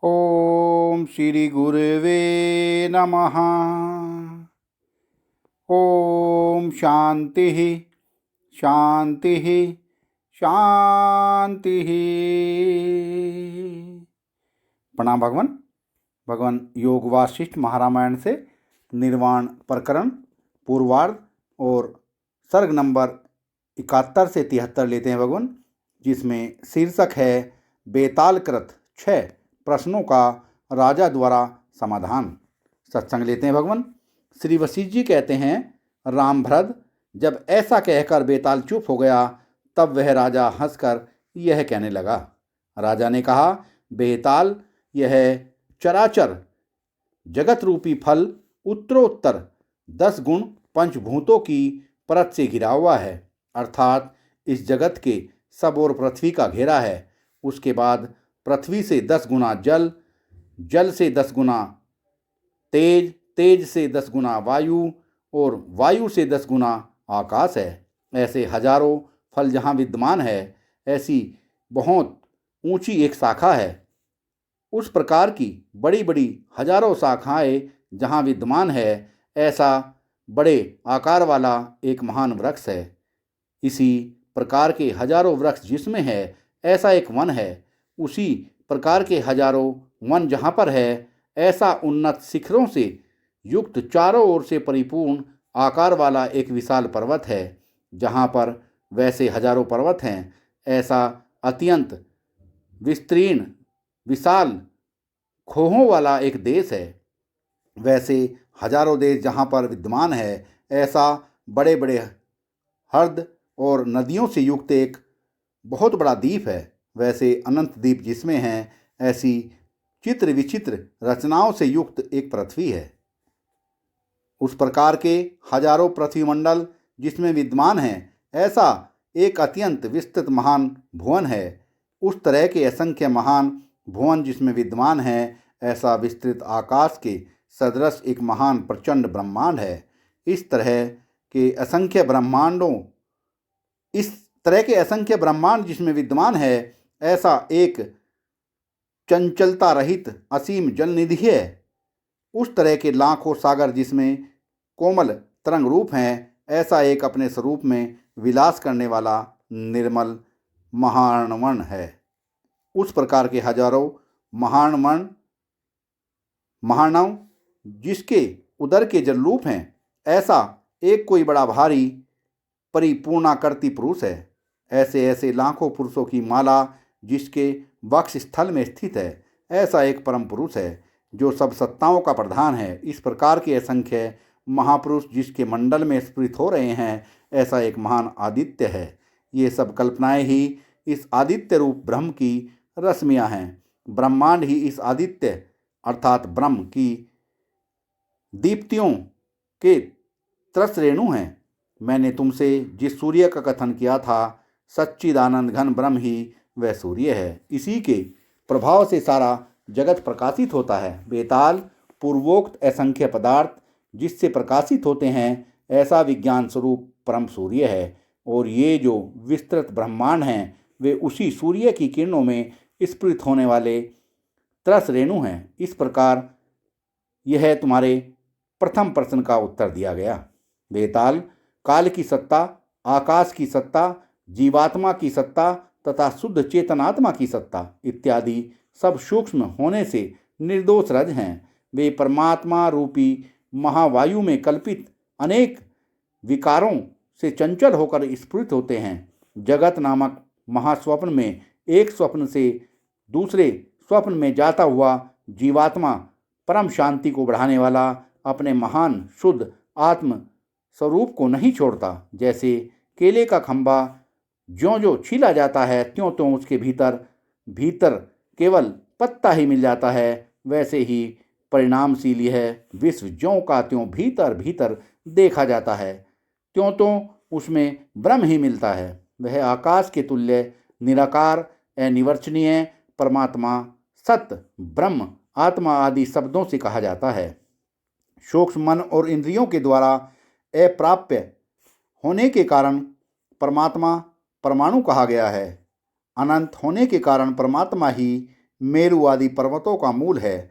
ओम श्री गुरुवे नमः। ओम शांति शांति शांति। प्रणाम भगवान। भगवान योग वासिष्ठ महारामायण से निर्वाण प्रकरण पूर्वार्ध और सर्ग नंबर 71 से 73 लेते हैं भगवान, जिसमें शीर्षक है बेतालकृत 6 प्रश्नों का राजा द्वारा समाधान। सत्संग लेते हैं भगवान। श्री वशिष्ठ जी कहते हैं, रामभद्र जब ऐसा कहकर बेताल चुप हो गया तब वह राजा हंसकर यह कहने लगा। राजा ने कहा, बेताल, यह चराचर जगत रूपी फल उत्तरोत्तर 10 गुण पंचभूतों की परत से घिरा हुआ है, अर्थात इस जगत के सब ओर पृथ्वी का घेरा है। उसके बाद पृथ्वी से 10 गुना जल, जल से 10 गुना तेज, तेज से 10 गुना वायु और वायु से 10 गुना आकाश है। ऐसे हजारों फल जहाँ विद्यमान है, ऐसी बहुत ऊंची एक शाखा है। उस प्रकार की बड़ी बड़ी हजारों शाखाएं जहाँ विद्यमान है, ऐसा बड़े आकार वाला एक महान वृक्ष है। इसी प्रकार के हजारों वृक्ष जिसमें है, ऐसा एक वन है। उसी प्रकार के हजारों वन जहाँ पर है, ऐसा उन्नत शिखरों से युक्त चारों ओर से परिपूर्ण आकार वाला एक विशाल पर्वत है। जहाँ पर वैसे हजारों पर्वत हैं, ऐसा अत्यंत विस्तीर्ण विशाल खोहों वाला एक देश है। वैसे हजारों देश जहाँ पर विद्यमान है, ऐसा बड़े बड़े हृद और नदियों से युक्त एक बहुत बड़ा द्वीप है। वैसे अनंत द्वीप जिसमें हैं, ऐसी चित्र विचित्र रचनाओं से युक्त एक पृथ्वी है। उस प्रकार के हजारों पृथ्वीमंडल जिसमें विद्यमान हैं, ऐसा एक अत्यंत विस्तृत महान भुवन है। उस तरह के असंख्य महान भुवन जिसमें विद्यमान है, ऐसा विस्तृत आकाश के सदृश एक महान प्रचंड ब्रह्मांड है। इस तरह के असंख्य ब्रह्मांड जिसमें विद्यमान है, ऐसा एक चंचलता रहित असीम जल निधि है। उस तरह के लाखों सागर जिसमें कोमल तरंग रूप हैं, ऐसा एक अपने स्वरूप में विलास करने वाला निर्मल महार्णवन है। उस प्रकार के हजारों महार्णव जिसके उदर के जल रूप हैं, ऐसा एक कोई बड़ा भारी परिपूर्णाकृति पुरुष है। ऐसे ऐसे लाखों पुरुषों की माला जिसके वक्ष स्थल में स्थित है, ऐसा एक परम पुरुष है जो सब सत्ताओं का प्रधान है। इस प्रकार के असंख्य महापुरुष जिसके मंडल में स्फुरित हो रहे हैं, ऐसा एक महान आदित्य है। ये सब कल्पनाएं ही इस आदित्य रूप ब्रह्म की रश्मियां हैं। ब्रह्मांड ही इस आदित्य अर्थात ब्रह्म की दीप्तियों के त्रस रेणु हैं। मैंने तुमसे जिस सूर्य का कथन किया था, सच्चिदानंद घन ब्रह्म ही वह सूर्य है। इसी के प्रभाव से सारा जगत प्रकाशित होता है। बेताल, पूर्वोक्त असंख्य पदार्थ जिससे प्रकाशित होते हैं, ऐसा विज्ञान स्वरूप परम सूर्य है। और ये जो विस्तृत ब्रह्मांड हैं, वे उसी सूर्य की किरणों में स्फुरित होने वाले त्रस रेणु हैं। इस प्रकार यह तुम्हारे प्रथम प्रश्न का उत्तर दिया गया। बेताल, काल की सत्ता, आकाश की सत्ता, जीवात्मा की सत्ता तथा शुद्ध चेतनात्मा की सत्ता इत्यादि सब सूक्ष्म होने से निर्दोष रज हैं। वे परमात्मा रूपी महावायु में कल्पित अनेक विकारों से चंचल होकर स्फुरित होते हैं। जगत नामक महास्वप्न में एक स्वप्न से दूसरे स्वप्न में जाता हुआ जीवात्मा परम शांति को बढ़ाने वाला अपने महान शुद्ध आत्म स्वरूप को नहीं छोड़ता। जैसे केले का खंभा ज्यों ज्यों छीला जाता है, त्यों त्यों उसके भीतर केवल पत्ता ही मिल जाता है, वैसे ही परिणामशील यह विश्व ज्यों का त्यों भीतर भीतर देखा जाता है, त्यों त्यों उसमें ब्रह्म ही मिलता है। वह आकाश के तुल्य निराकार अनिर्वचनीय परमात्मा सत्य ब्रह्म आत्मा आदि शब्दों से कहा जाता है। सूक्ष्म मन और इंद्रियों के द्वारा अप्राप्य होने के कारण परमात्मा परमाणु कहा गया है। अनंत होने के कारण परमात्मा ही मेरु आदि पर्वतों का मूल है।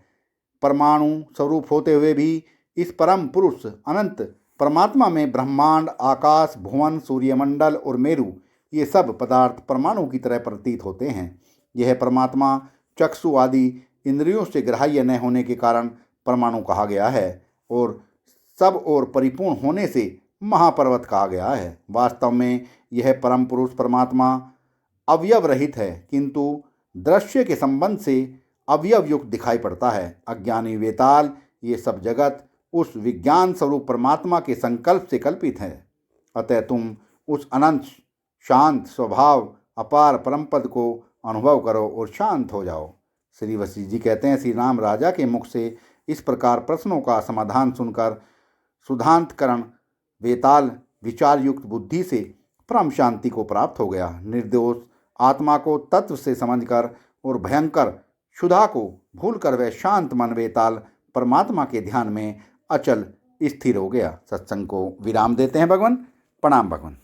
परमाणु स्वरूप होते हुए भी इस परम पुरुष अनंत परमात्मा में ब्रह्मांड, आकाश, भुवन, सूर्यमंडल और मेरु ये सब पदार्थ परमाणु की तरह प्रतीत होते हैं। यह परमात्मा चक्षु आदि इंद्रियों से ग्राह्य न होने के कारण परमाणु कहा गया है और सब और परिपूर्ण होने से महापर्वत कहा गया है। वास्तव में यह परम पुरुष परमात्मा अवयव रहित है, किंतु दृश्य के संबंध से अवयव युक्त दिखाई पड़ता है। अज्ञानी वेताल ये सब जगत उस विज्ञान स्वरूप परमात्मा के संकल्प से कल्पित है। अतः तुम उस अनंत शांत स्वभाव अपार परमपद को अनुभव करो और शांत हो जाओ। श्री वशिष्ठ जी कहते हैं, श्री राम राजा के मुख से इस प्रकार प्रश्नों का समाधान सुनकर सुधांतकरण वेताल विचार युक्त बुद्धि से परम शांति को प्राप्त हो गया। निर्दोष आत्मा को तत्व से समझकर और भयंकर क्षुधा को भूलकर वह शांत मन वेताल परमात्मा के ध्यान में अचल स्थिर हो गया। सत्संग को विराम देते हैं भगवान। प्रणाम भगवान।